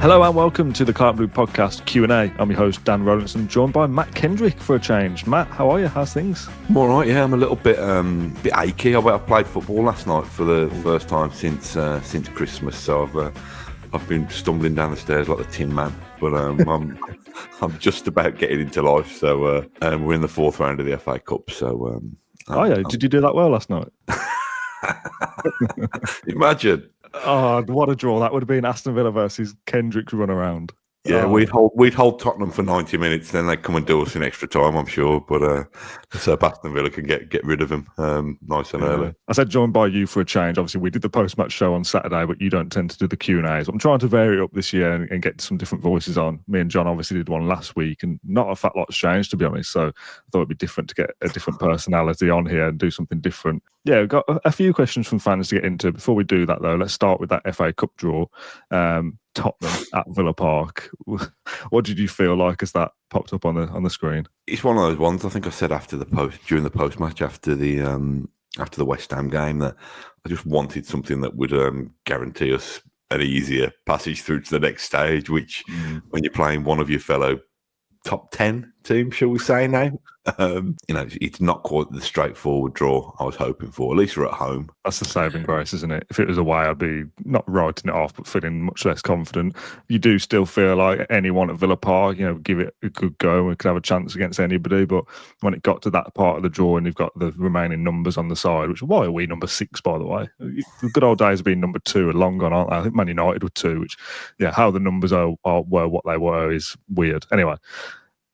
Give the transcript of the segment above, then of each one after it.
Hello and welcome to the Claret Blue Podcast Q&A. I'm your host, Dan Rolinson, joined by Matt Kendrick for a change. Matt, how are you? How's things? I'm all right, yeah. I'm a little bit achy. I played football last night for the first time since Christmas, so I've been stumbling down the stairs like the Tin Man. But I'm just about getting into life. So we're in the fourth round of the FA Cup. So did you do that well last night? Imagine. Oh, what a draw that would have been! Aston Villa versus Kendrick's run around. Yeah, we'd hold Tottenham for 90 minutes, then they'd come and do us in extra time, I'm sure. But let's hope Aston Villa can get rid of him nice and early. I said joined by you for a change. Obviously, we did the post-match show on Saturday, but you don't tend to do the Q&As. I'm trying to vary it up this year and get some different voices on. Me and John obviously did one last week, and not a fat lot's changed, to be honest. So I thought it'd be different to get a different personality on here and do something different. Yeah, we've got a few questions from fans to get into. Before we do that, though, let's start with that FA Cup draw. Tottenham at Villa Park. What did you feel like as that popped up on the screen? It's one of those ones. I think I said during the post match after the West Ham game that I just wanted something that would guarantee us an easier passage through to the next stage. Which, when you're playing one of your fellow top 10 teams, shall we say now, it's not quite the straightforward draw I was hoping for. At least we're at home. That's the saving grace, isn't it? If it was away, I'd be not writing it off, but feeling much less confident. You do still feel like anyone at Villa Park, give it a good go and we could have a chance against anybody. But when it got to that part of the draw and you've got the remaining numbers on the side, why are we number 6, by the way? The good old days of being number 2 are long gone, aren't they? I think Man United were 2, which, how the numbers were what they were is weird. Anyway,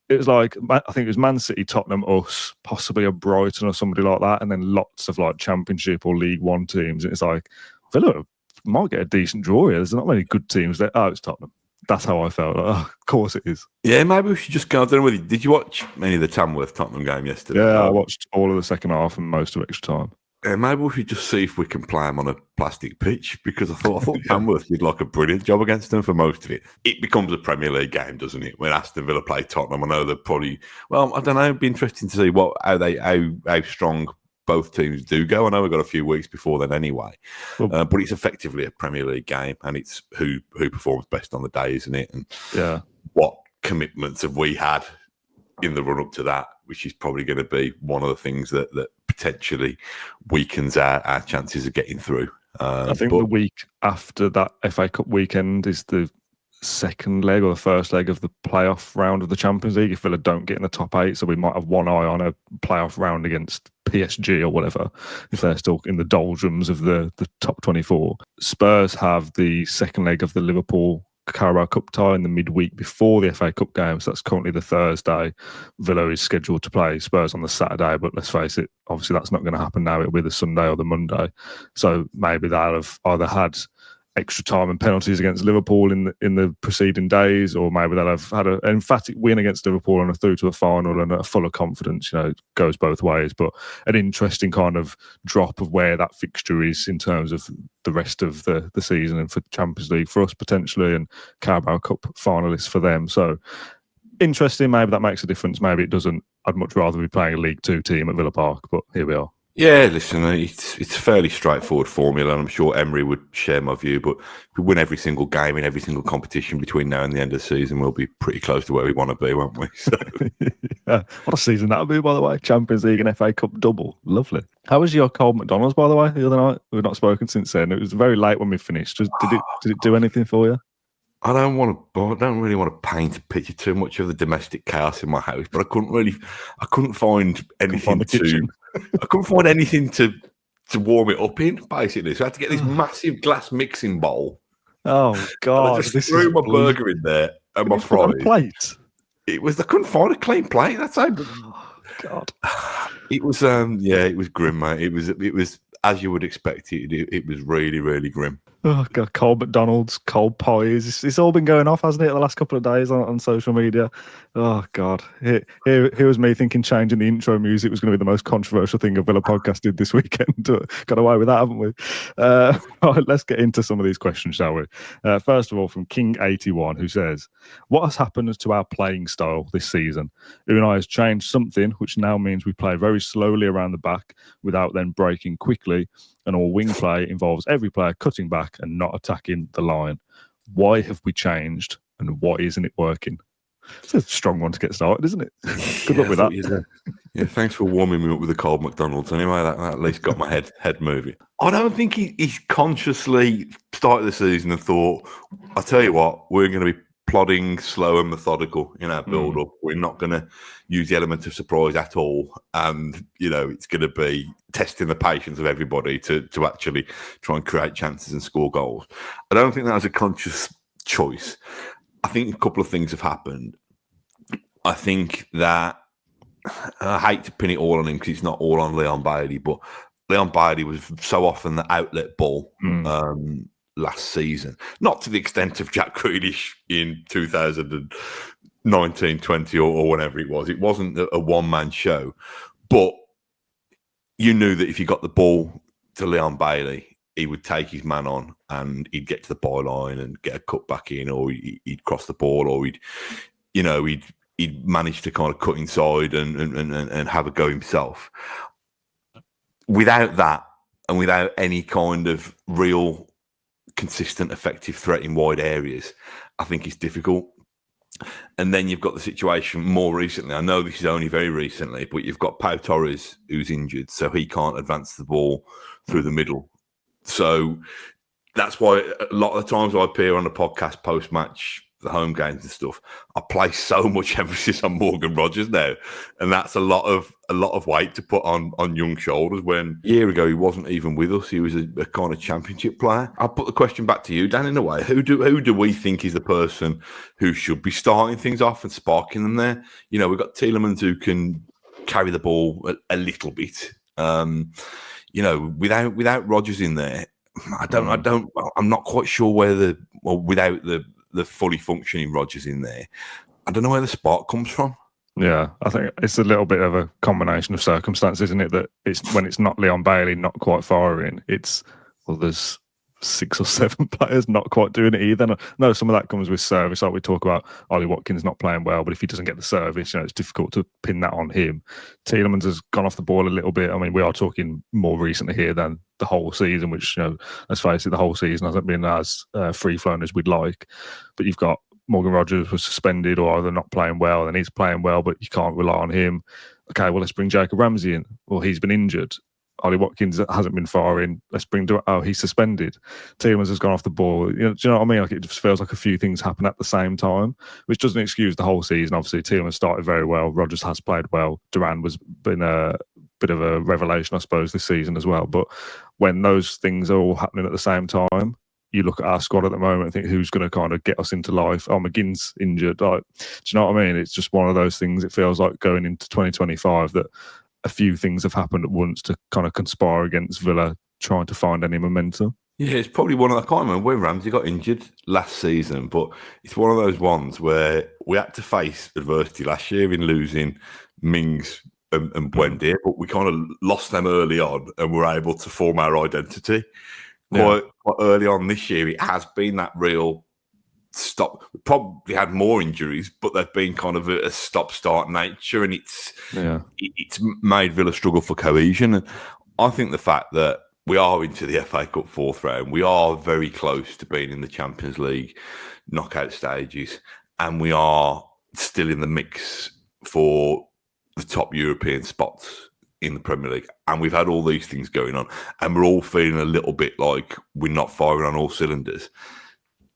it was like, I think it was Man City, Tottenham, us, possibly a Brighton or somebody like that, and then lots of like Championship or League One teams. And it's like, Villa might get a decent draw here. There's not many good teams there. Oh, it's Tottenham. That's how I felt. Like, of course it is. Yeah, maybe we should just go. I don't know whether did you watch any of the Tamworth Tottenham game yesterday? Yeah, I watched all of the second half and most of extra time. Maybe we should just see if we can play them on a plastic pitch, because I thought Tamworth did like a brilliant job against them for most of it. It becomes a Premier League game, doesn't it? When Aston Villa play Tottenham, I know they're probably, well, I don't know. It'd be interesting to see how strong both teams do go. I know we've got a few weeks before then anyway, but it's effectively a Premier League game, and it's who performs best on the day, isn't it? And what commitments have we had in the run up to that, which is probably going to be one of the things that potentially weakens our chances of getting through. I think the week after that FA Cup weekend is the second leg or the first leg of the playoff round of the Champions League if Villa don't get in the top 8. So we might have one eye on a playoff round against PSG or whatever if they're still in the doldrums of the top 24. Spurs have the second leg of the Liverpool Carabao Cup tie in the midweek before the FA Cup game, so that's currently the Thursday. Villa is scheduled to play Spurs on the Saturday, but let's face it, obviously that's not going to happen now. It'll be the Sunday or the Monday, so maybe they'll have either had extra time and penalties against Liverpool in the preceding days, or maybe they'll have had an emphatic win against Liverpool and a through to a final and a full of confidence. It goes both ways, but an interesting kind of drop of where that fixture is in terms of the rest of the season and for Champions League for us potentially, and Carabao Cup finalists for them. So interesting. Maybe that makes a difference. Maybe it doesn't. I'd much rather be playing a League 2 team at Villa Park, but here we are. Yeah, listen, it's a fairly straightforward formula, and I'm sure Emery would share my view, but if we win every single game in every single competition between now and the end of the season, we'll be pretty close to where we want to be, won't we? So. Yeah. What a season that would be, by the way. Champions League and FA Cup double. Lovely. How was your cold McDonald's, by the way, the other night? We've not spoken since then. It was very late when we finished. Did it do anything for you? I don't really want to paint a picture too much of the domestic chaos in my house, but I couldn't find anything I couldn't find anything to warm it up in, basically. So I had to get this massive glass mixing bowl. Oh God! I just threw my burger in there and my fries. Plate. I couldn't find a clean plate. That's how. Oh God! It was it was grim, mate. It was as you would expect it. It was really, really grim. Oh God, cold McDonald's, cold pies. It's all been going off, hasn't it, the last couple of days on social media? Oh God, here was me thinking changing the intro music was going to be the most controversial thing a Villa podcast did this weekend. Got away with that, haven't we? Right, let's get into some of these questions, shall we? First of all, from King81, who says, "What has happened to our playing style this season? Unai has changed something, which now means we play very slowly around the back without then breaking quickly, and all wing play involves every player cutting back and not attacking the line. Why have we changed, and why isn't it working? It's a strong one to get started, isn't it? Good luck with that. Yeah, thanks for warming me up with the cold McDonald's. Anyway, that at least got my head moving. I don't think he's consciously started the season and thought, "I'll tell you what, we're going to be plodding, slow and methodical in our build-up. We're not going to use the element of surprise at all, and it's going to be testing the patience of everybody to actually try and create chances and score goals." I don't think that was a conscious choice. I think a couple of things have happened. I think that I hate to pin it all on him because it's not all on Leon Bailey, but Leon Bailey was so often the outlet ball last season. Not to the extent of Jack Grealish in 2019-20 or whenever it was. It wasn't a one-man show. But you knew that if you got the ball to Leon Bailey, he would take his man on and he'd get to the byline and get a cut back in, or he'd cross the ball, or he'd manage to kind of cut inside and have a go himself. Without that, and without any kind of real consistent, effective threat in wide areas, I think it's difficult. And then you've got the situation more recently. I know this is only very recently, but you've got Pau Torres who's injured, so he can't advance the ball through the middle. So that's why a lot of the times I appear on the podcast post-match, the home games and stuff, I place so much emphasis on Morgan Rogers now, and that's a lot of weight to put on young shoulders. When a year ago he wasn't even with us, he was a kind of championship player. I'll put the question back to you, Dan. In a way, who do we think is the person who should be starting things off and sparking them there? We've got Tielemans who can carry the ball a little bit. Without Rogers in there, I'm not quite sure without the fully functioning Rogers in there, I don't know where the spark comes from. Yeah, I think it's a little bit of a combination of circumstances, isn't it? That when it's not Leon Bailey not quite firing, there's 6 or 7 players not quite doing it either. No, some of that comes with service. Like we talk about Ollie Watkins not playing well, but if he doesn't get the service, it's difficult to pin that on him. Tielemans has gone off the ball a little bit. I mean, we are talking more recently here than the whole season, which, let's face it, the whole season hasn't been as free-flowing as we'd like. But you've got Morgan Rogers was suspended or either not playing well, and he's playing well, but you can't rely on him. Okay, well, let's bring Jacob Ramsey in. Well, he's been injured. Ollie Watkins hasn't been firing. Let's bring he's suspended. Tielemans has gone off the ball. Do you know what I mean? Like, it just feels like a few things happen at the same time, which doesn't excuse the whole season. Obviously, Tielemans started very well. Rogers has played well. Duran was been a bit of a revelation, I suppose, this season as well. But when those things are all happening at the same time, you look at our squad at the moment and think, who's going to kind of get us into life? Oh, McGinn's injured. Like, do you know what I mean? It's just one of those things. It feels like going into 2025 that a few things have happened at once to kind of conspire against Villa trying to find any momentum. Yeah, it's probably one of I can't remember when Ramsey got injured last season, but it's one of those ones where we had to face adversity last year in losing Mings and Buendia, but we kind of lost them early on and were able to form our identity. Quite early on this year, it has been that real stop. We probably had more injuries, but they've been kind of a stop-start nature, and it's made Villa struggle for cohesion. And I think the fact that we are into the FA Cup fourth round, we are very close to being in the Champions League knockout stages, and we are still in the mix for the top European spots in the Premier League. And we've had all these things going on, and we're all feeling a little bit like we're not firing on all cylinders.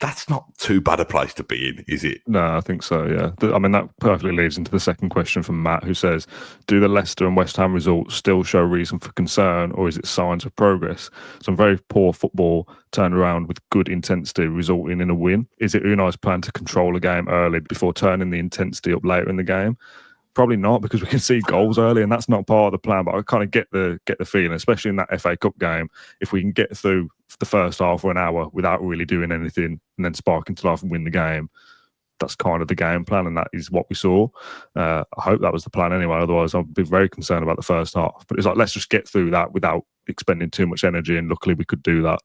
That's not too bad a place to be in, is it? No, I think so, yeah. I mean, that perfectly leads into the second question from Matt, who says, do the Leicester and West Ham results still show reason for concern, or is it signs of progress? Some very poor football turned around with good intensity, resulting in a win. Is it Unai's plan to control a game early before turning the intensity up later in the game? Probably not, because we can see goals early, and that's not part of the plan. But I kind of get the feeling, especially in that FA Cup game, if we can get through the first half or an hour without really doing anything and then spark into life and win the game, that's kind of the game plan, and that is what we saw. I hope that was the plan anyway. Otherwise, I'd be very concerned about the first half. But it's like, let's just get through that without expending too much energy, and luckily we could do that.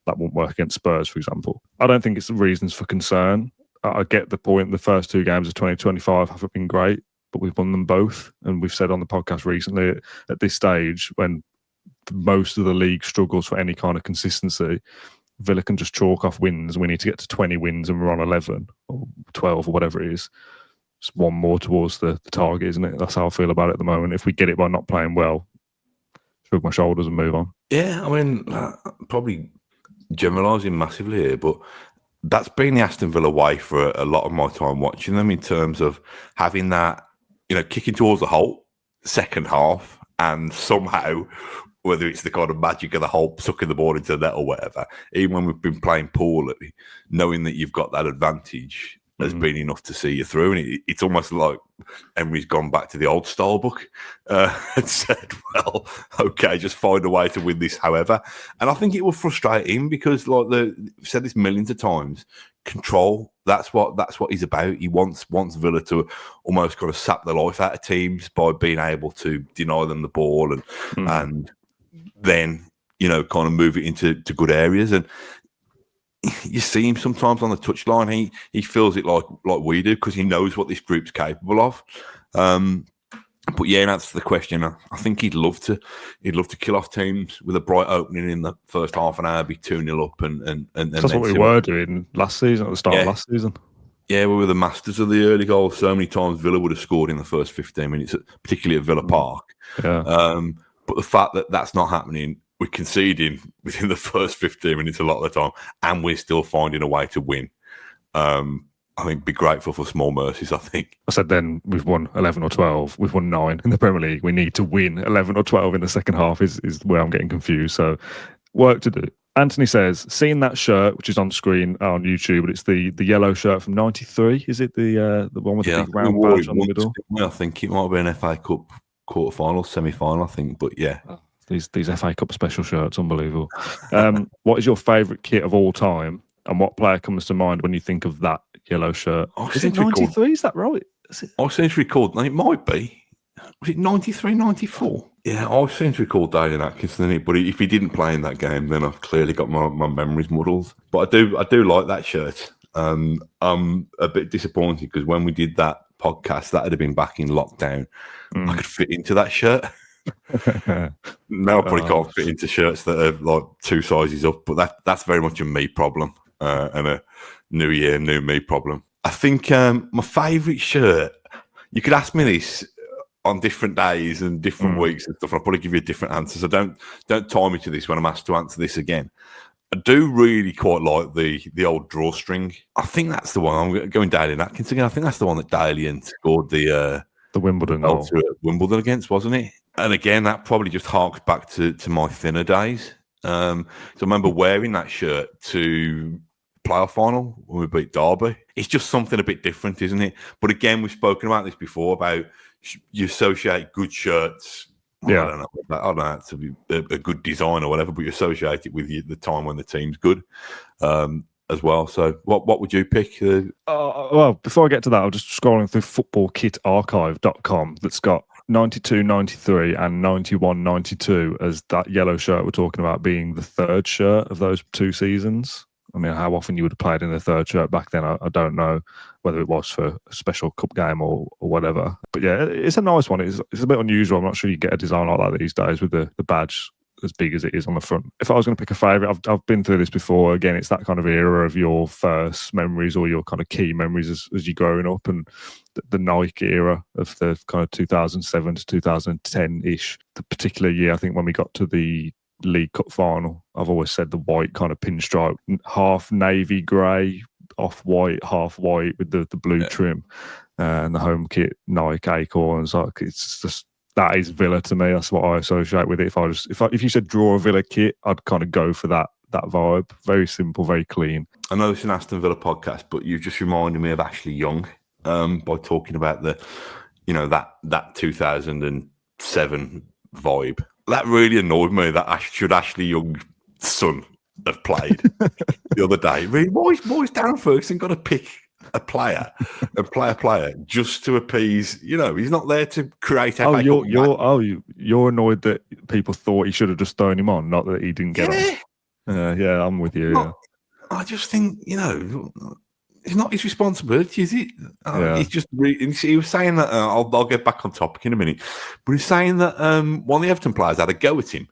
That won't work against Spurs, for example. I don't think it's the reasons for concern. I get the point. The first 2 games of 2025 haven't been great, but we've won them both. And we've said on the podcast recently, at this stage, when most of the league struggles for any kind of consistency, Villa can just chalk off wins. We need to get to 20 wins and we're on 11 or 12 or whatever it is. It's one more towards the target, isn't it? That's how I feel about it at the moment. If we get it by not playing well, shrug my shoulders and move on. Yeah, I mean, probably generalising massively here, but that's been the Aston Villa way for a lot of my time watching them, in terms of having that, kicking towards the hole, second half, and somehow, whether it's the kind of magic of the hole, sucking the ball into the net or whatever, even when we've been playing poorly, knowing that you've got that advantage has been enough to see you through. And it's almost like Emery's gone back to the old style book and said, well, okay, just find a way to win this however. And I think it will frustrate him because, like I've said this millions of times, control, that's what he's about. He wants Villa to almost kind of sap the life out of teams by being able to deny them the ball and then, kind of move it into good areas. And you see him sometimes on the touchline. He feels it like we do, because he knows what this group's capable of. But yeah, in answer to the question, I think he'd love to kill off teams with a bright opening in the first half an hour, be 2-0 up, and that's what we were doing last season, at the start of last season. Yeah, we were the masters of the early goals. So many times Villa would have scored in the first 15 minutes, particularly at Villa Park. Yeah. But the fact that that's not happening, we're conceding within the first 15 minutes a lot of the time, and we're still finding a way to win. I think be grateful for small mercies, I think. I said then we've won 11 or 12. We've won 9 in the Premier League. We need to win 11 or 12 in the second half is where I'm getting confused. So work to do. Anthony says, seeing that shirt, which is on screen on YouTube, but it's the yellow shirt from 93. Is it the one with the big round badge on the middle? I think it might have been an FA Cup quarter-final, semi-final, I think. But yeah. These FA Cup special shirts, unbelievable. What is your favourite kit of all time? And what player comes to mind when you think of that yellow shirt? Is it 93? Is that right? I seem to recall, it might be. Was it 93, 94? Yeah, I seem to recall Dan Atkinson, but if he didn't play in that game, then I've clearly got my memories muddled. But I do like that shirt. I'm a bit disappointed because when we did that podcast, that would have been back in lockdown. I could fit into that shirt. Now I probably can't fit into shirts that are like 2 sizes up, but that's very much a me problem and a new year, new me problem. I think my favourite shirt, you could ask me this on different days and different weeks and stuff, and I'll probably give you a different answer. So don't tie me to this when I'm asked to answer this again. I do really quite like the old drawstring. I think that's the one. I'm going Daly Atkins again. I think that's the one that Daly scored the Wimbledon goal at Wimbledon against, wasn't it? And again, that probably just harks back to my thinner days. So I remember wearing that shirt to playoff final when we beat Derby. It's just something a bit different, isn't it? But again, we've spoken about this before about you associate good shirts. Yeah. I don't know to be a good design or whatever, but you associate it with the time when the team's good as well. So what would you pick? Well, before I get to that, I'm just scrolling through footballkitarchive.com that's got 92, 93 and 91, 92 as that yellow shirt we're talking about being the third shirt of those 2 seasons. I mean, how often you would have played in the third shirt back then, I don't know whether it was for a special cup game or whatever. But yeah, it's a nice one. It's a bit unusual. I'm not sure you get a design like that these days with the badge as big as it is on the front. If I was going to pick a favourite, I've been through this before. Again, it's that kind of era of your first memories or your kind of key memories as you're growing up, and the Nike era of the kind of 2007 to 2010-ish. The particular year, I think, when we got to the League Cup final, I've always said the white kind of pinstripe, half navy grey, off white, half white with the blue trim, and the home kit Nike acorns. Like, it's just, that is Villa to me. That's what I associate with it. If you said draw a Villa kit, I'd kind of go for that vibe. Very simple, very clean. I know it's an Aston Villa podcast, but you just reminded me of Ashley Young by talking about that 2007 vibe. That really annoyed me. That should Ashley Young's son have played the other day? Really, why's Darren Ferguson got to pick a player and play a player just to appease? He's not there to create. You're annoyed that people thought he should have just thrown him on, not that he didn't get on. Yeah, I'm with you. I just think it's not his responsibility, is it? He's just. He was saying that I'll get back on topic in a minute, but he's saying that one of the Everton players had a go at him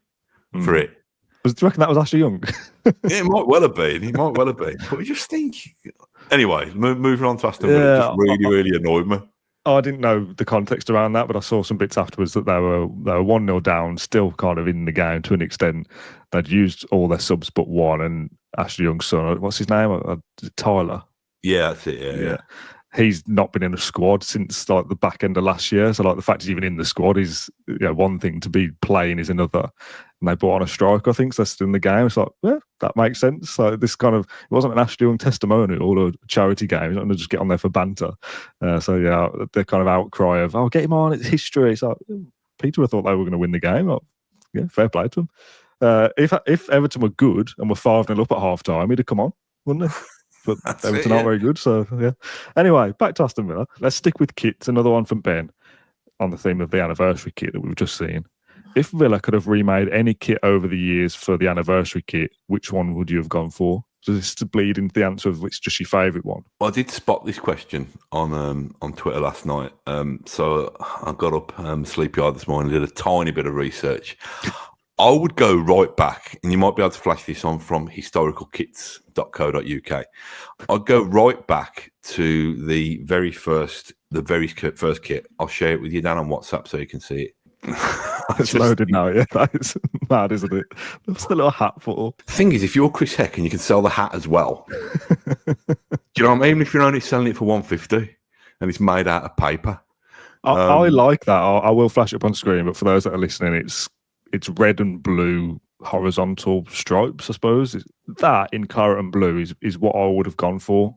for it. Do you reckon that was Ashley Young? It might well have been. It might well have been. But I just think. Anyway, moving on to Aston Villa, it just really annoyed me. I didn't know the context around that, but I saw some bits afterwards that they were 1-0 down, still kind of in the game to an extent. They'd used all their subs but one, and Ashley Young's son, what's his name? Tyler. Yeah, that's it. Yeah. He's not been in a squad since like the back end of last year. So like the fact he's even in the squad is one thing. To be playing is another. And they brought on a striker, I think, so they're still in the game. It's like, yeah, that makes sense. So this kind of, it wasn't an Ashley Young testimonial or a charity game. He's not going to just get on there for banter. The kind of outcry of, get him on, it's history. It's like, Peter thought they were going to win the game. Like, yeah, fair play to them. If Everton were good and were 5-0 up at half time, he'd have come on, wouldn't he? But Everton aren't very good, so yeah. Anyway, back to Aston Villa. Let's stick with kits. Another one from Ben on the theme of the anniversary kit that we've just seen. If Villa could have remade any kit over the years for the anniversary kit, which one would you have gone for? So this to bleed into the answer of which just your favourite one. I did spot this question on Twitter last night. So I got up sleepy-eyed this morning, did a tiny bit of research. I would go right back, and you might be able to flash this on from historicalkits.co.uk. I'd go right back to the very first kit. I'll share it with you, Dan, on WhatsApp so you can see it. It's loaded now, yeah. That is mad, isn't it? What's the little hat for? Thing is, if you're Chris Heck and you can sell the hat as well, do you know what I mean? If you're only selling it for $150 and it's made out of paper. I like that. I will flash it up on screen, but for those that are listening, it's red and blue horizontal stripes, I suppose. That in claret and blue is what I would have gone for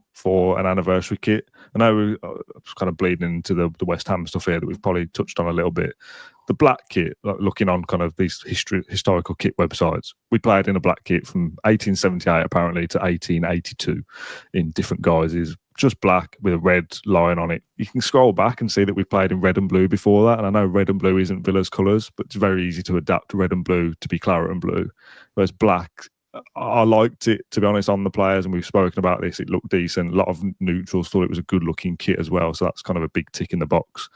an anniversary kit. I know it's kind of bleeding into the West Ham stuff here that we've probably touched on a little bit. The black kit, like looking on kind of these historical kit websites, we played in a black kit from 1878 apparently to 1882 in different guises. Just black with a red line on it. You can scroll back and see that we played in red and blue before that. And I know red and blue isn't Villa's colours, but it's very easy to adapt red and blue to be claret and blue. Whereas black, I liked it, to be honest, on the players. And we've spoken about this. It looked decent. A lot of neutrals thought it was a good looking kit as well. So that's kind of a big tick in the box.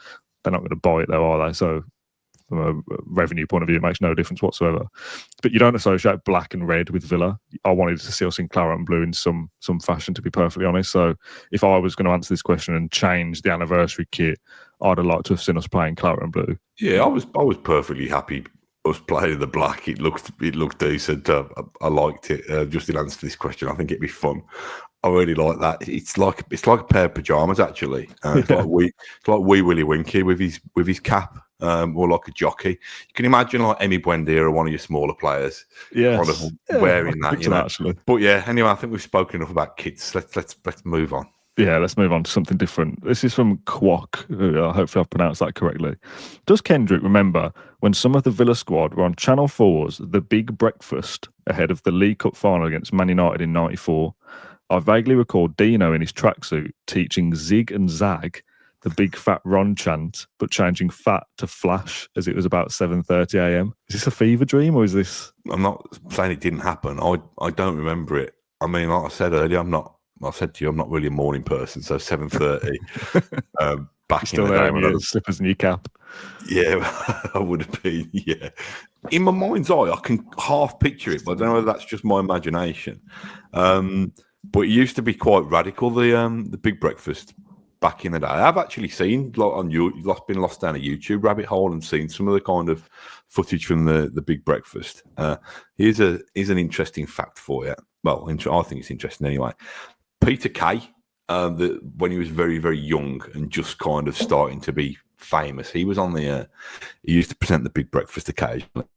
They're not going to buy it though, are they? So from a revenue point of view, it makes no difference whatsoever. But you don't associate black and red with Villa. I wanted to see us in claret and blue in some fashion, to be perfectly honest. So if I was going to answer this question and change the anniversary kit, I'd have liked to have seen us playing claret and blue. Yeah, I was perfectly happy us playing the black. It looked decent. I liked it. Just in answer to this question, I think it'd be fun. I really like that. It's like a pair of pajamas actually. It's like Wee Willie Winky with his cap. Or like a jockey. You can imagine like Emi Buendia or one of your smaller players kind of wearing that, you know. Actually. But yeah, anyway, I think we've spoken enough about kits. Let's move on. Yeah, let's move on to something different. This is from Quok. Hopefully I've pronounced that correctly. Does Kendrick remember when some of the Villa squad were on Channel 4's The Big Breakfast ahead of the League Cup final against Man United in '94? I vaguely recall Dino in his tracksuit teaching Zig and Zag the big fat Ron chant, but changing fat to flash as it was about 7:30 a.m. Is this a fever dream or is this? I'm not saying it didn't happen. I don't remember it. I mean, like I said earlier, I'm not really a morning person, so 7:30 back still in the there day. with those slippers and your cap. Yeah, I would have been. Yeah, in my mind's eye, I can half picture it, but I don't know whether that's just my imagination. But it used to be quite radical. The Big Breakfast. Back in the day, I've actually seen been lost down a YouTube rabbit hole and seen some of the kind of footage from the Big Breakfast. Here's an interesting fact for you. Well, I think it's interesting anyway. Peter Kay, when he was very, very young and just kind of starting to be famous, he was on he used to present the Big Breakfast occasionally.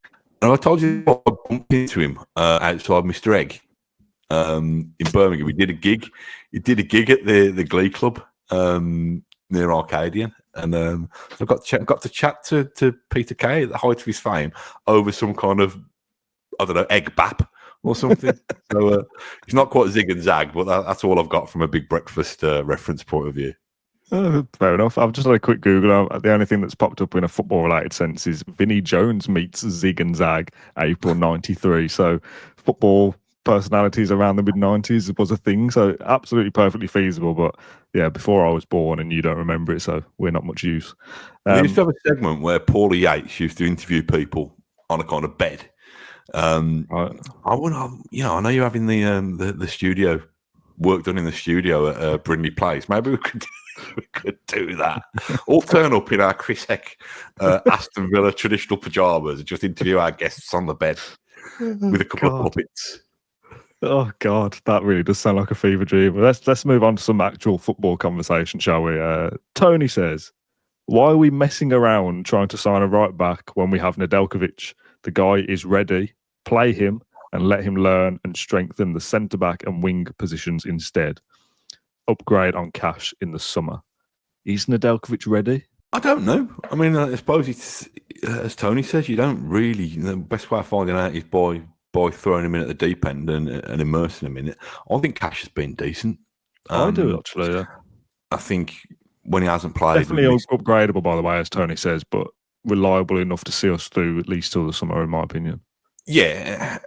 And I told you I bumped into him outside Mr. Egg in Birmingham. He did a gig at the Glee Club. Near Arcadian, and I got to chat to Peter Kay at the height of his fame over some kind of, I don't know, egg bap or something. So it's not quite Zig and Zag, but that's all I've got from a Big Breakfast reference point of view. Fair enough. I've just had a quick Google. The only thing that's popped up in a football-related sense is Vinnie Jones meets Zig and Zag, April '93. So football personalities around the mid-90s was a thing, so absolutely perfectly feasible. But yeah, before I was born, and you don't remember it, so we're not much use. We used to have a segment where Paulie Yates used to interview people on a kind of bed, Right. I want, I know you're having the studio work done in the studio at Brindley Place. Maybe we could do that. All turn up in our Chris Heck Aston Villa traditional pajamas and just interview our guests on the bed with a couple of puppets. Oh God, that really does sound like a fever dream. Let's move on to some actual football conversation, shall we? Tony says, "Why are we messing around trying to sign a right back when we have Nedeljkovic? The guy is ready. Play him and let him learn and strengthen the centre back and wing positions instead. Upgrade on cash in the summer." Is Nedeljkovic ready? I don't know. I mean, I suppose it's as Tony says, you don't really. The best way of finding out is by throwing him in at the deep end and immersing him in it. I think Cash has been decent. I do actually. Yeah. I think when he hasn't played, definitely upgradable, by the way, as Tony says, but reliable enough to see us through at least till the summer, in my opinion. Yeah,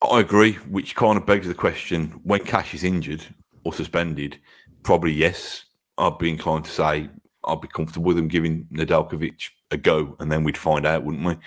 I agree. Which kind of begs the question: when Cash is injured or suspended, probably yes. I'd be inclined to say I'd be comfortable with him giving Nedeljkovic a go, and then we'd find out, wouldn't we?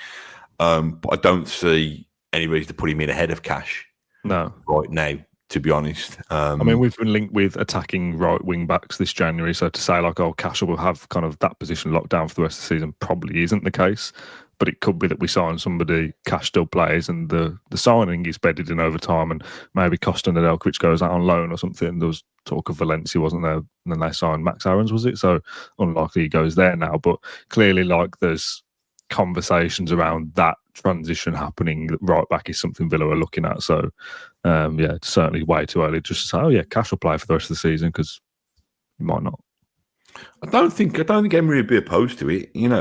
But I don't see any reason to put him in ahead of Cash. No, right now, to be honest. I mean, we've been linked with attacking right wing backs this January, so to say like, oh, Cash will have kind of that position locked down for the rest of the season probably isn't the case. But it could be that we sign somebody, Cash still plays, and the signing is bedded in over time, and maybe Costa Nedeljkovic goes out on loan or something. There was talk of Valencia, wasn't there? And then they signed Max Aarons, was it? So unlikely he goes there now. But clearly, like, there's conversations around that transition happening. Right back is something Villa are looking at. So, yeah, it's certainly way too early just to say, oh yeah, Cash will play for the rest of the season, because he might not. I don't think Emery would be opposed to it. We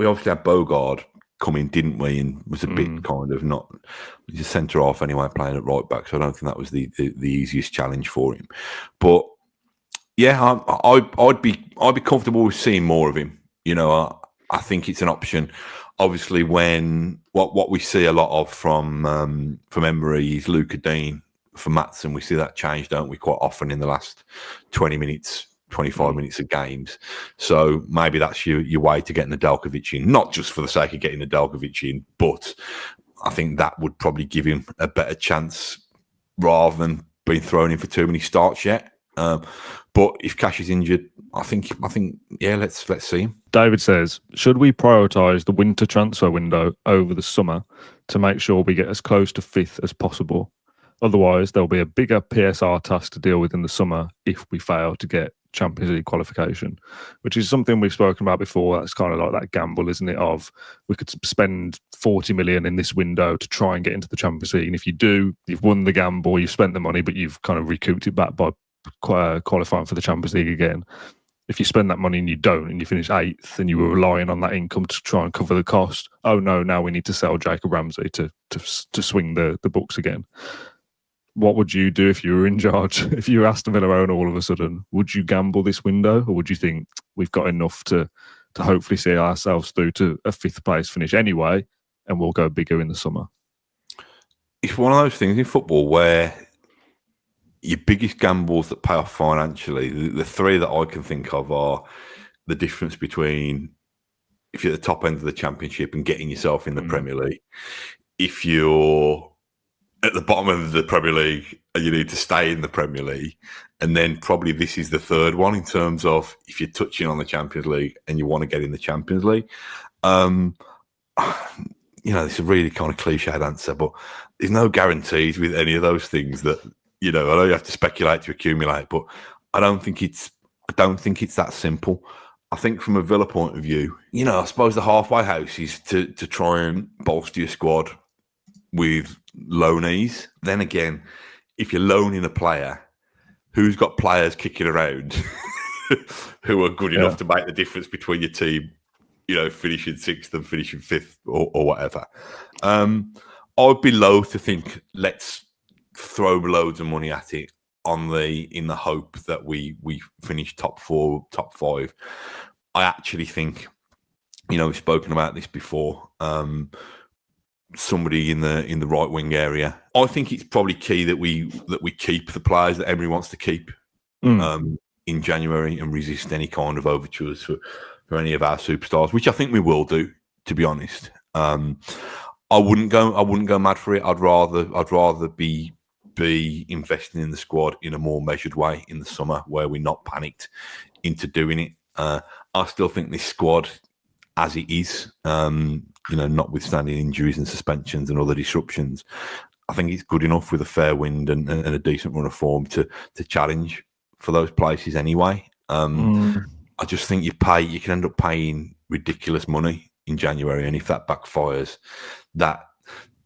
obviously had Bogard come in, didn't we? And was a bit kind of not. He's a centre half anyway, playing at right back. So I don't think that was the easiest challenge for him. But yeah, I'd be comfortable with seeing more of him. I think it's an option. Obviously, when what we see a lot of from Emery is Luca Dean for Maatsen. We see that change, don't we, quite often in the last 20 minutes. 25 minutes of games. So maybe that's your way to get Nedeljkovic in, not just for the sake of getting Nedeljkovic in, but I think that would probably give him a better chance rather than being thrown in for too many starts yet. But if Cash is injured, I think yeah, let's see him. David says, should we prioritise the winter transfer window over the summer to make sure we get as close to 5th as possible? Otherwise, there'll be a bigger PSR task to deal with in the summer if we fail to get Champions League qualification, which is something we've spoken about before. That's kind of like that gamble, isn't it? Of we could spend 40 million in this window to try and get into the Champions League. And if you do, you've won the gamble, you've spent the money, but you've kind of recouped it back by qualifying for the Champions League again. If you spend that money and you don't, and you finish 8th, and you were relying on that income to try and cover the cost, oh no, now we need to sell Jacob Ramsey to swing the books again. What would you do if you were in charge? If you were Aston Villa owner all of a sudden, would you gamble this window, or would you think we've got enough to hopefully see ourselves through to a 5th place finish anyway, and we'll go bigger in the summer? It's one of those things in football where your biggest gambles that pay off financially, the three that I can think of are the difference between if you're at the top end of the Championship and getting yourself in the Premier League, if you're at the bottom of the Premier League and you need to stay in the Premier League, and then probably this is the third one in terms of if you're touching on the Champions League and you want to get in the Champions League. It's a really kind of cliched answer, but there's no guarantees with any of those things that, I know you have to speculate to accumulate, but I don't think it's that simple. I think from a Villa point of view, I suppose the halfway house is to try and bolster your squad with loanees. Then again, if you're loaning a player who's got players kicking around who are good enough to make the difference between your team, finishing 6th and finishing 5th or whatever, I'd be loath to think let's throw loads of money at it in the hope that we finish top 4, top 5. I actually think, we've spoken about this before. Somebody in the right wing area. I think it's probably key that we keep the players that Emery wants to keep in January and resist any kind of overtures for any of our superstars, which I think we will do, to be honest. I wouldn't go mad for it. I'd rather be investing in the squad in a more measured way in the summer, where we're not panicked into doing it. I still think this squad, as it is, notwithstanding injuries and suspensions and other disruptions, I think it's good enough with a fair wind and a decent run of form to challenge for those places anyway. I just think you can end up paying ridiculous money in January, and if that backfires, that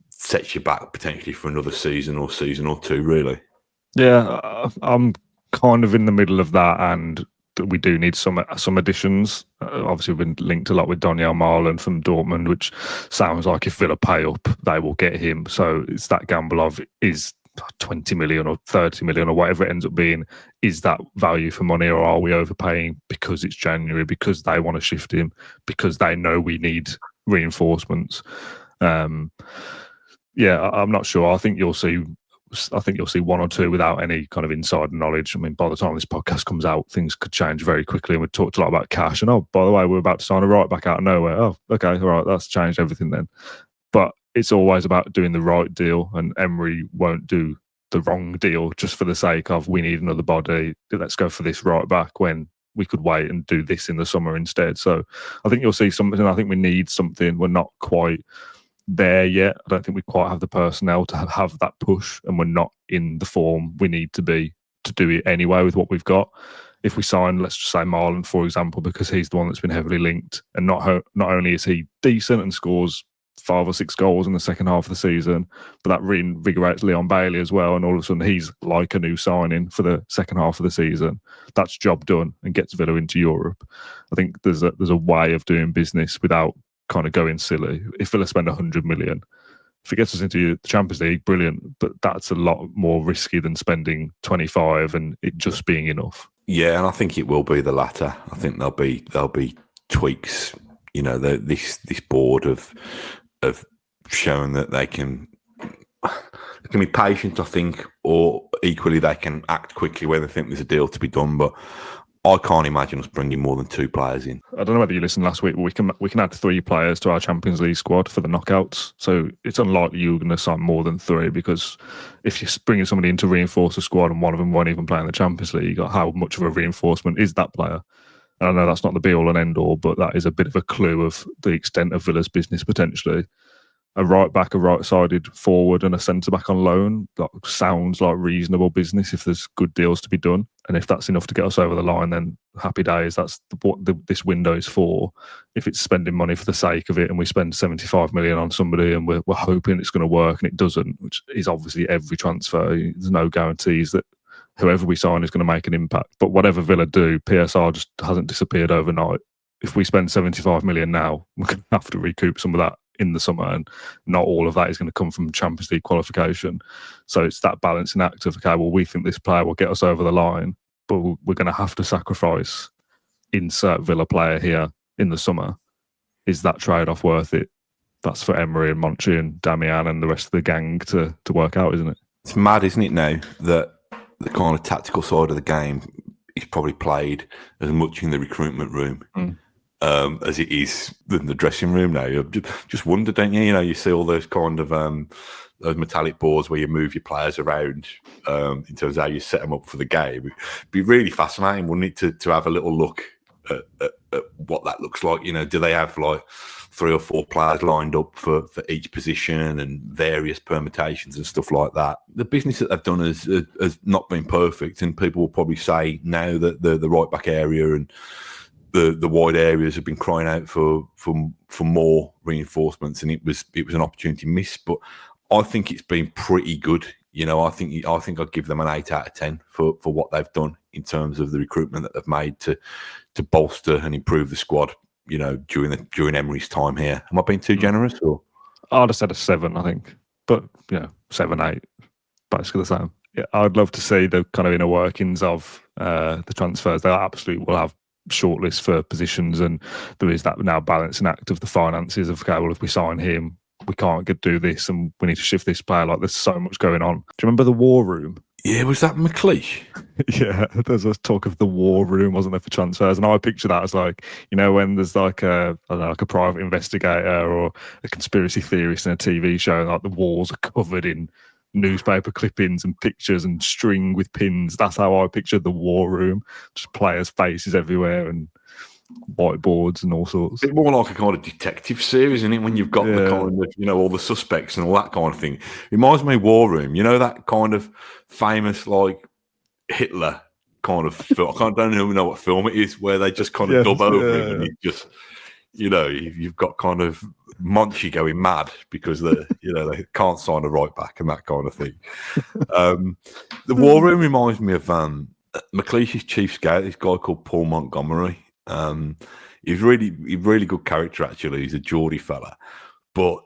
sets you back potentially for another season or two, really. Yeah, I'm kind of in the middle of that, and we do need some additions. Obviously, we've been linked a lot with Daniel Marlon from Dortmund, which sounds like if Villa pay up, they will get him. So it's that gamble of, is 20 million or 30 million or whatever it ends up being, is that value for money, or are we overpaying because it's January, because they want to shift him, because they know we need reinforcements? I'm not sure. I think you'll see one or two without any kind of insider knowledge. I mean, by the time this podcast comes out, things could change very quickly. And we talked a lot about cash. And by the way, we're about to sign a right back out of nowhere. Oh, okay, all right, that's changed everything then. But it's always about doing the right deal, and Emery won't do the wrong deal just for the sake of, we need another body, let's go for this right back, when we could wait and do this in the summer instead. So I think you'll see something. I think we need something. We're not quite there yet. I don't think we quite have the personnel to have that push, and we're not in the form we need to be to do it anyway with what we've got. If we sign, let's just say Marlon, for example, because he's the one that's been heavily linked, and not only is he decent and scores 5 or 6 goals in the second half of the season, but that reinvigorates Leon Bailey as well, and all of a sudden he's like a new signing for the second half of the season. That's job done and gets Villa into Europe. I think there's a way of doing business without kind of going silly. If Villa spend 100 million, if it gets us into the Champions League, brilliant, but that's a lot more risky than spending 25 and it just being enough. Yeah, and I think it will be the latter. I think there'll be tweaks. This board of showing that they can be patient, I think, or equally they can act quickly when they think there's a deal to be done. But I can't imagine us bringing more than 2 players in. I don't know whether you listened last week, but we can add 3 players to our Champions League squad for the knockouts. So it's unlikely you're going to sign more than 3, because if you're bringing somebody in to reinforce the squad and one of them won't even play in the Champions League, how much of a reinforcement is that player? And I know that's not the be-all and end-all, but that is a bit of a clue of the extent of Villa's business potentially. A right back, a right-sided forward, and a centre-back on loan, that sounds like reasonable business if there's good deals to be done. And if that's enough to get us over the line, then happy days. That's what this window is for. If it's spending money for the sake of it, and we spend 75 million on somebody and we're hoping it's going to work and it doesn't, which is obviously every transfer, there's no guarantees that whoever we sign is going to make an impact. But whatever Villa do, PSR just hasn't disappeared overnight. If we spend 75 million now, we're going to have to recoup some of that in the summer, and not all of that is going to come from Champions League qualification. So it's that balancing act of, okay, well, we think this player will get us over the line, but we're going to have to sacrifice insert Villa player here in the summer. Is that trade-off worth it? That's for Emery and Monchi and Damian and the rest of the gang to work out, isn't it? It's mad, isn't it, now that the kind of tactical side of the game is probably played as much in the recruitment room as it is in the dressing room now. You just wonder, don't you? You see all those kind of those metallic boards where you move your players around in terms of how you set them up for the game. It'd be really fascinating, wouldn't it, to have a little look at what that looks like. Do they have like 3 or 4 players lined up for each position and various permutations and stuff like that? The business that they've done has not been perfect, and people will probably say now that the right back area and the wide areas have been crying out for more reinforcements, and it was an opportunity missed. But I think it's been pretty good. I think I'd give them an 8 out of 10 for what they've done in terms of the recruitment that they've made to bolster and improve the squad. During Emery's time here. Am I being too generous? Or I'd have said a 7, I think, but 7, 8, basically the same. Yeah, I'd love to see the kind of inner workings of the transfers. They absolutely will have shortlists for positions, and there is that now balancing act of the finances of, okay, well, if we sign him, we can't do this, and we need to shift this player. Like, there's so much going on. Do you remember the War Room? Yeah, was that McLeish? Yeah, there's a talk of the war room, wasn't there, for transfers? And I picture that as like, when there's like I don't know, like a private investigator or a conspiracy theorist in a TV show, and like the walls are covered in newspaper clippings and pictures and string with pins. That's how I pictured the war room. Just players' faces everywhere and whiteboards and all sorts. Bit more like a kind of detective series, isn't it? When you've got the kind of, all the suspects and all that kind of thing. Reminds me of War Room. You know, that kind of famous, like, Hitler kind of film. I don't even know what film it is, where they just kind of dub over him and he just, you've got kind of Monchi going mad because they can't sign a right back and that kind of thing. The War Room reminds me of McLeish's chief scout, this guy called Paul Montgomery. He's really good character, actually. He's a Geordie fella. But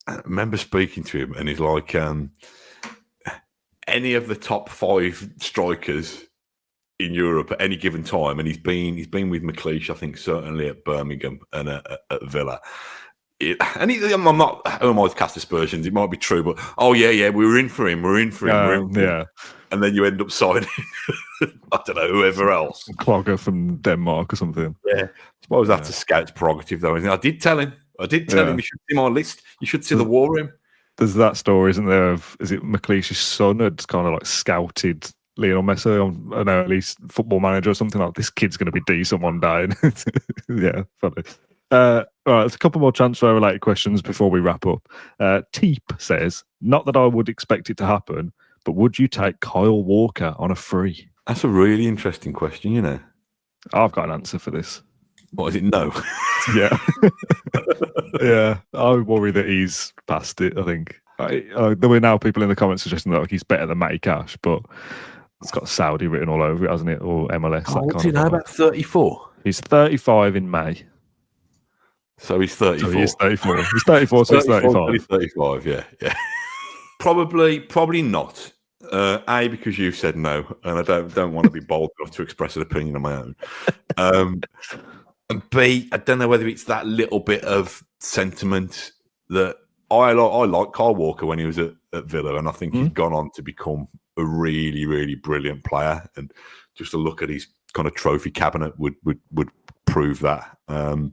I remember speaking to him, and he's like, any of the top 5 strikers in Europe at any given time, and he's been with McLeish, I think, certainly at Birmingham and at Villa. I'm not, who am I to cast aspersions? It might be true, but we were in for him. Yeah. And then you end up signing, I don't know, whoever else. Clogger from Denmark or something. Yeah. I suppose that's a scout's prerogative, though. I did tell him. You should see my list. You should see the War Room. There's that story, isn't there, is it McLeish's son had kind of like scouted Lionel Messi on an early Football Manager or something like, this kid's going to be decent one day. Yeah, funny. All right, there's a couple more transfer-related questions before we wrap up. Teep says, not that I would expect it to happen, but would you take Kyle Walker on a free? That's a really interesting question, I've got an answer for this. What is it? No. Yeah. Yeah. I worry that he's past it, I think. There were now people in the comments suggesting that he's better than Matty Cash, but it's got Saudi written all over it, hasn't it? Or MLS. What's he now, about 34? He's 35 in May. So he's 34. So he's 34. He's 34, so he's 35. 35, yeah. Probably not. A, because you said no, and I don't want to be bold enough to express an opinion on my own. And B, I don't know whether it's that little bit of sentiment that I like Kyle Walker when he was at Villa, and I think he's gone on to become a really, really brilliant player. And just a look at his kind of trophy cabinet would prove that. I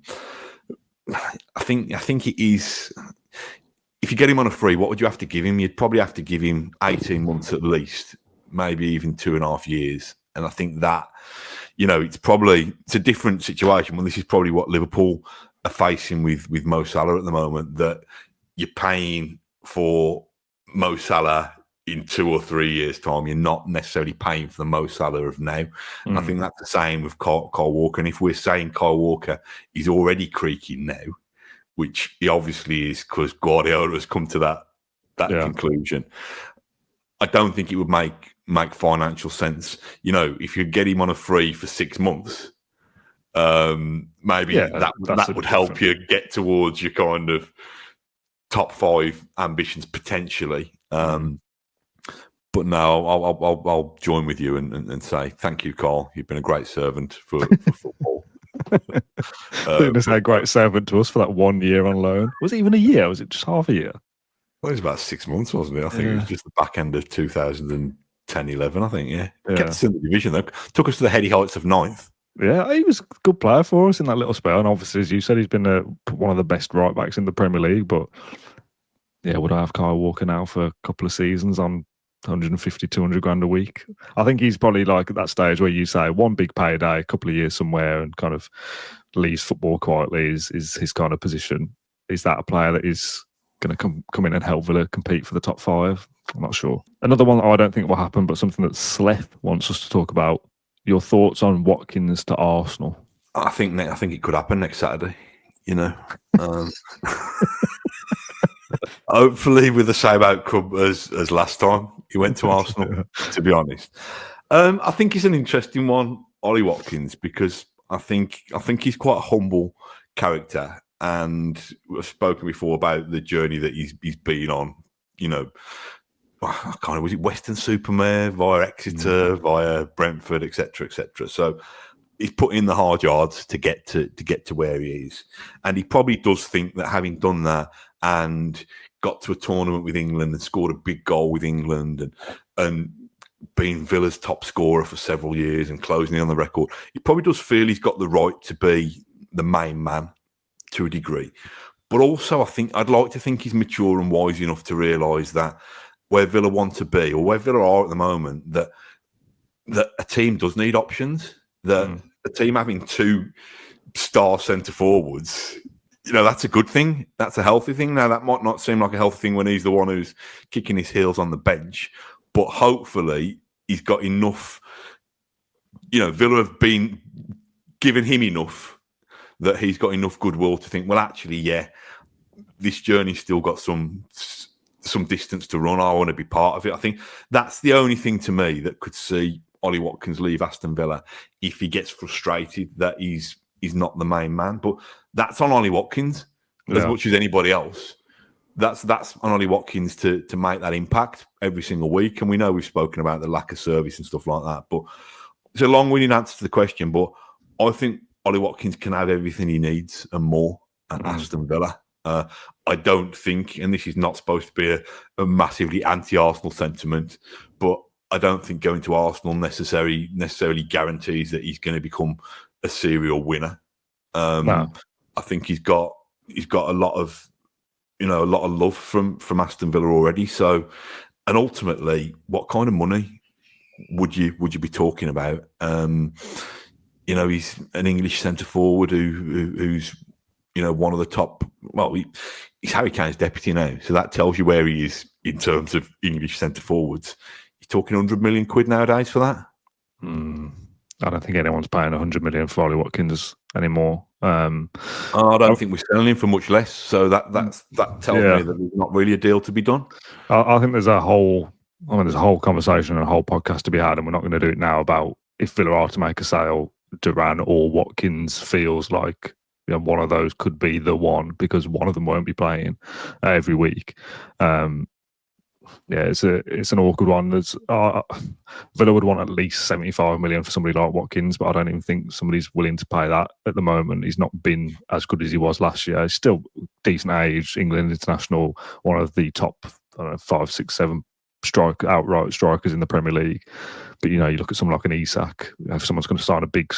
think it is. If you get him on a free, what would you have to give him? You'd probably have to give him 18 months at least, maybe even 2.5 years. And I think that, it's a different situation. Well, this is probably what Liverpool are facing with Mo Salah at the moment, that you're paying for Mo Salah in 2 or 3 years' time. You're not necessarily paying for the Mo Salah of now. And I think that's the same with Kyle Walker. And if we're saying Kyle Walker is already creaking now, which he obviously is because Guardiola has come to that conclusion, I don't think it would make financial sense. If you get him on a free for 6 months, maybe that would help you get towards your kind of top 5 ambitions potentially. But no, I'll join with you and say thank you, Carl. You've been a great servant for football. Going to say great servant to us for that 1 year on loan. Was it even a year? Was it just half a year? Well, it was about 6 months, wasn't it? I think it was just the back end of 2010-11, I think, yeah. Kept us in the division, though. Took us to the heady heights of 9th. Yeah, he was a good player for us in that little spell. And obviously, as you said, he's been one of the best right-backs in the Premier League. But, yeah, would I have Kyle Walker now for a couple of seasons on 150, 200 grand a week? I think he's probably like at that stage where you say one big payday, a couple of years somewhere, and kind of leaves football quietly is his kind of position. Is that a player that is going to come in and help Villa compete for the top 5? I'm not sure. Another one that I don't think will happen, but something that Sleth wants us to talk about. Your thoughts on Watkins to Arsenal? I think it could happen next Saturday. Hopefully with the same outcome as last time he went to Arsenal, to be honest. I think he's an interesting one, Ollie Watkins, because I think he's quite a humble character, and we've spoken before about the journey that he's been on. Was it Western-super-Mare via Exeter, via Brentford, etc., etc. So he's put in the hard yards to get to where he is, and he probably does think that having done that and got to a tournament with England and scored a big goal with England and being Villa's top scorer for several years and closing in on the record, he probably does feel he's got the right to be the main man to a degree. But also, I think I'd like to think he's mature and wise enough to realise that where Villa want to be, or where Villa are at the moment, that a team does need options. That a team having two star centre forwards, that's a good thing. That's a healthy thing. Now, that might not seem like a healthy thing when he's the one who's kicking his heels on the bench, but hopefully he's got enough. Villa have been giving him enough that he's got enough goodwill to think, well, actually, yeah, this journey's still got some distance to run. I want to be part of it. I think that's the only thing to me that could see Ollie Watkins leave Aston Villa if he gets frustrated that he's not the main man. But that's on Ollie Watkins as much as anybody else. That's on Ollie Watkins to make that impact every single week. And we know we've spoken about the lack of service and stuff like that. But it's a long-winded answer to the question. But I think Ollie Watkins can have everything he needs and more at Aston Villa. I don't think, and this is not supposed to be a massively anti-Arsenal sentiment, but I don't think going to Arsenal necessarily guarantees that he's going to become a serial winner. No. I think he's got a lot of love from Aston Villa already. So, and ultimately, what kind of money would you be talking about? He's an English centre forward who's one of the top. Well, he's Harry Kane's deputy now, so that tells you where he is in terms of English centre forwards. You're talking 100 million quid nowadays for that. I don't think anyone's paying 100 million for Ollie Watkins anymore. I don't think we're selling him for much less. So that tells me that there's not really a deal to be done. I think there's a whole conversation and a whole podcast to be had, and we're not going to do it now, about if Villa are to make a sale, Duran or Watkins feels like one of those could be the one, because one of them won't be playing every week. It's an awkward one. Villa would want at least 75 million for somebody like Watkins, but I don't even think somebody's willing to pay that at the moment. He's not been as good as he was last year. He's still decent age, England international, one of the top 5, 6, 7 outright strikers in the Premier League. But you look at someone like an Isak. If someone's going to sign a big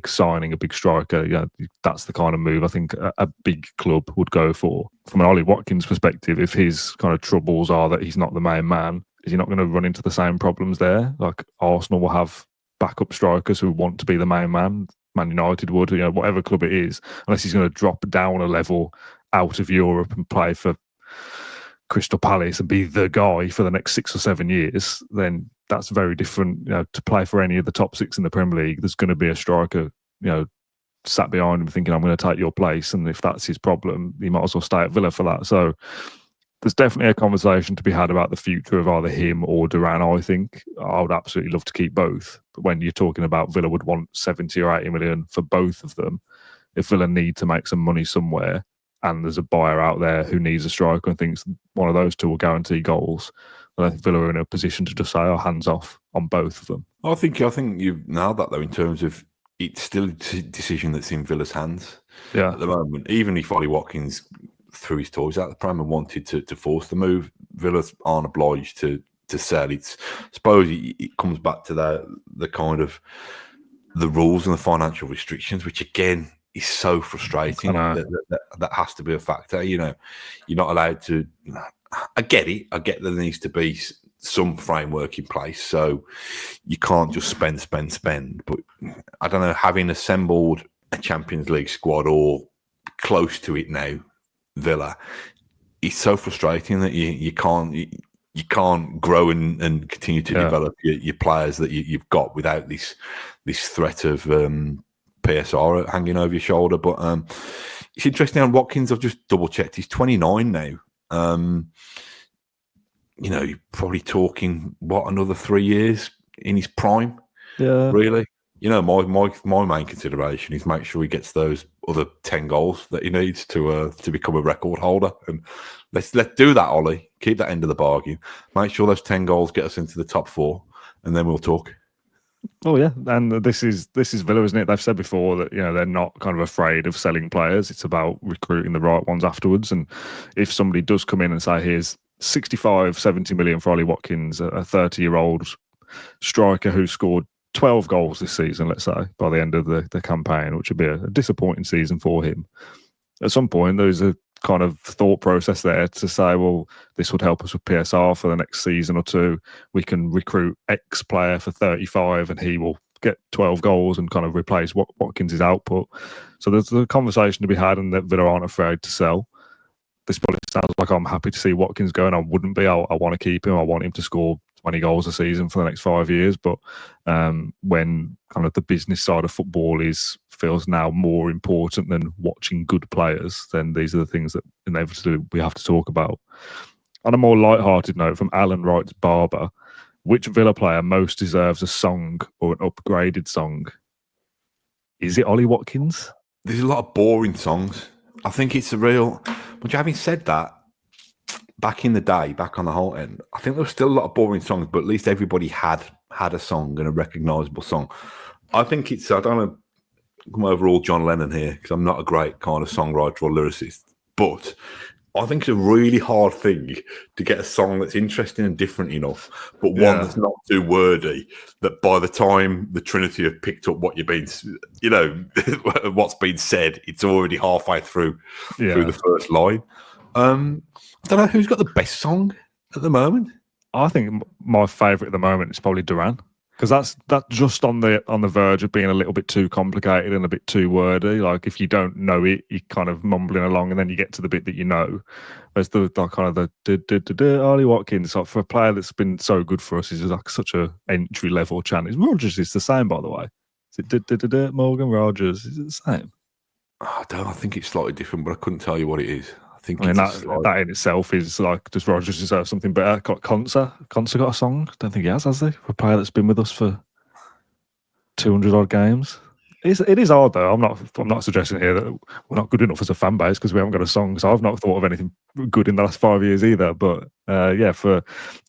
signing, a big striker, that's the kind of move I think a big club would go for. From an Ollie Watkins perspective, if his kind of troubles are that he's not the main man, is he not going to run into the same problems there? Like Arsenal will have backup strikers who want to be the main man. Man United would, whatever club it is, unless he's going to drop down a level out of Europe and play for Crystal Palace and be the guy for the next 6 or 7 years, then that's very different. To play for any of the top 6 in the Premier League, there's going to be a striker, sat behind him thinking, I'm going to take your place. And if that's his problem, he might as well stay at Villa for that. So there's definitely a conversation to be had about the future of either him or Duran. I think I would absolutely love to keep both. But when you're talking about Villa would want 70 or 80 million for both of them, if Villa need to make some money somewhere, and there's a buyer out there who needs a striker and thinks one of those two will guarantee goals, then I think Villa are in a position to just say, hands off on both of them. I think you've nailed that, though, in terms of it's still a decision that's in Villa's hands at the moment. Even if Ollie Watkins threw his toys out the pram and wanted to force the move, Villa aren't obliged to sell. I suppose it comes back to the kind of the rules and the financial restrictions, which again is so frustrating. That has to be a factor. You're not allowed to. I get it. I get that there needs to be some framework in place, so you can't just spend. But I don't know, having assembled a Champions League squad or close to it now, Villa, it's so frustrating that you can't grow and continue to develop your players that you've got without this threat of PSR hanging over your shoulder. But it's interesting on Watkins. I've just double checked. He's 29 now. You're probably talking another 3 years in his prime. Yeah, really. My main consideration is make sure he gets those other 10 goals that he needs to become a record holder. And let's do that, Ollie. Keep that end of the bargain. Make sure those 10 goals get us into the top 4, and then we'll talk. Oh yeah, and this is Villa, isn't it? They've said before that they're not kind of afraid of selling players. It's about recruiting the right ones afterwards. And if somebody does come in and say, here's 65, 70 million for Ollie Watkins, a 30-year-old striker who scored 12 goals this season, let's say, by the end of the campaign, which would be a disappointing season for him. At some point, there's a kind of thought process there to say, well, this would help us with PSR for the next season or two. We can recruit X player for 35 and he will get 12 goals and kind of replace Watkins' output. So there's a conversation to be had, and that Villa aren't afraid to sell. This probably sounds like I'm happy to see Watkins go, and I wouldn't be. I want to keep him. I want him to score 20 goals a season for the next 5 years. But when kind of the business side of football feels now more important than watching good players, then these are the things that inevitably we have to talk about. On a more light-hearted note, from Alan Wright's Barber, which Villa player most deserves a song or an upgraded song? Is it Ollie Watkins? There's a lot of boring songs. I think it's a real... But having said that, back in the day, back on the whole end, I think there was still a lot of boring songs, but at least everybody had a song and a recognisable song. I think it's... I don't want to come over all John Lennon here, because I'm not a great kind of songwriter or lyricist, but I think it's a really hard thing to get a song that's interesting and different enough, but one that's not too wordy, that by the time the Trinity have picked up what you've been, what's been said, it's already halfway through the first line. I don't know who's got the best song at the moment. I think my favourite at the moment is probably Duran, because that's just on the verge of being a little bit too complicated and a bit too wordy. Like if you don't know it, you're kind of mumbling along, and then you get to the bit that you know. Whereas the kind of the Ollie Watkins, like for a player that's been so good for us, is like such a entry level chant. Rogers is the same, by the way. Is it Morgan Rogers? Is it the same? I think it's slightly different, but I couldn't tell you what it is. I mean, that in itself is like, does Rogers deserve something better? Got Conser got a song? Don't think he has he? For a player that's been with us for 200 odd games. It is hard though. I'm not suggesting here that we're not good enough as a fan base because we haven't got a song. So I've not thought of anything good in the last 5 years either. But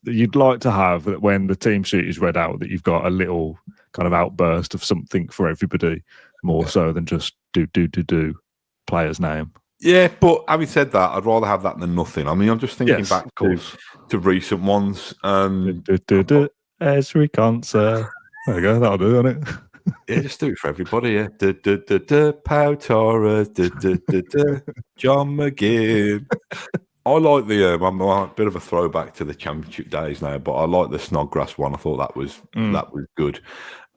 you'd like to have that when the team sheet is read out, that you've got a little kind of outburst of something for everybody, more so than just do player's name. Yeah, but having said that, I'd rather have that than nothing. I mean, I'm just thinking back to recent ones. Every concert. There you go, that'll do, won't it? Yeah, just do it for everybody, yeah. Pau Torres, John McGinn. I like the, I'm a bit of a throwback to the championship days now, but I like the Snodgrass one. I thought that was good.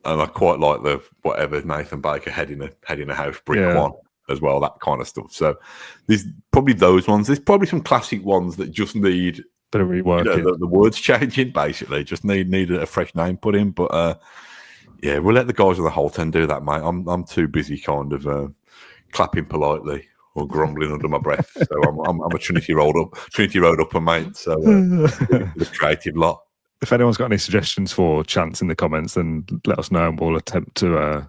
And I quite like the, whatever, Nathan Baker head in a house brick one as well, that kind of stuff. So there's probably those ones. There's probably some classic ones that just need bit of rework. The words changing, basically. Just need a fresh name put in. But we'll let the guys of the whole 10 do that, mate. I'm too busy kind of clapping politely or grumbling under my breath. So I'm a Trinity Road upper, mate. So the creative lot. If anyone's got any suggestions for chants in the comments, then let us know and we'll attempt to.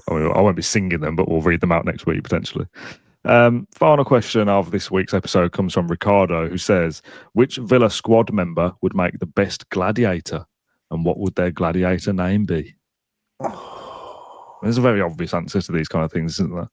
I won't be singing them, but we'll read them out next week potentially. Final question of this week's episode comes from Ricardo, who says, which Villa squad member would make the best gladiator, and what would their gladiator name be? There's a very obvious answer to these kind of things, isn't there?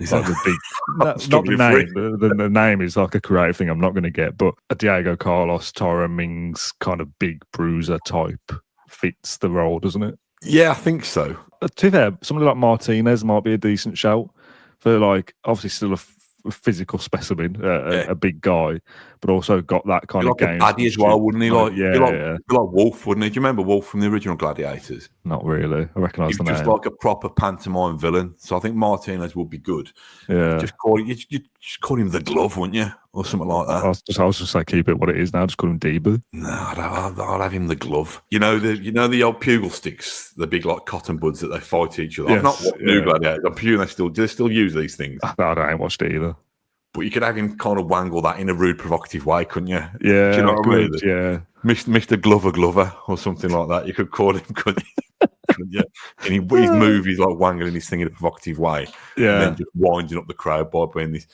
Like the big, not the name. The name is like a creative thing I'm not going to get, but a Diego Carlos, Tyrone Mings kind of big bruiser type fits the role, doesn't it? Yeah, I think so. To be fair, somebody like Martinez might be a decent shout for, like, obviously still a physical specimen, a big guy, but also got that kind of game. Like a baddie as well, wouldn't he? Like, like Wolf, wouldn't he? Do you remember Wolf from the original Gladiators? Not really. I recognise the name. He's just like a proper pantomime villain. So I think Martinez would be good. Yeah. You just call him the Glove, wouldn't you? Or something like that. I was just saying, keep it what it is now. Just call him Debu. No, I'll have him the Glove. You know the old pugil sticks, the big like cotton buds that they fight each other. Yes, I've not watched new Gladiators. I'm presuming they still use these things. I ain't watched it either. But you could have him kind of wangle that in a rude, provocative way, couldn't you? Yeah, do you know what I mean? Yeah, Mr. Glover, or something like that. You could call him, couldn't you? And his move is like wangling his thing in a provocative way, and then just winding up the crowd by being this,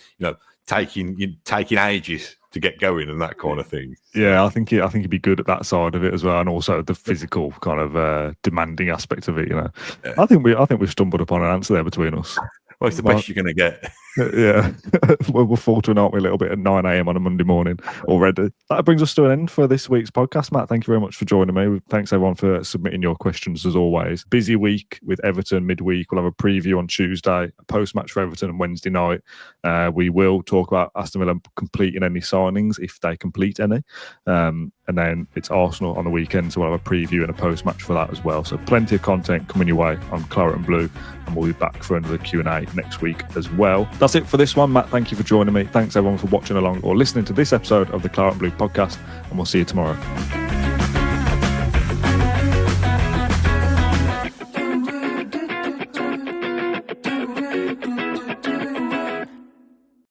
taking ages to get going and that kind of thing. Yeah, I think he'd be good at that side of it as well, and also the physical kind of demanding aspect of it. Yeah. I think we've stumbled upon an answer there between us. Well, it's the best you're going to get. Yeah, we're faltering, aren't we, a little bit at 9 a.m. on a Monday morning already. That brings us to an end for this week's podcast. Matt, thank you very much for joining me. Thanks everyone for submitting your questions as always. Busy week with Everton midweek. We'll have a preview on Tuesday, a post-match for Everton on Wednesday night. We will talk about Aston Villa completing any signings if they complete any. And then it's Arsenal on the weekend, so we'll have a preview and a post-match for that as well. So plenty of content coming your way on Claret and Blue, and we'll be back for another Q&A next week as well. That's it for this one. Matt, thank you for joining me. Thanks everyone for watching along or listening to this episode of the Claret and Blue podcast, and we'll see you tomorrow.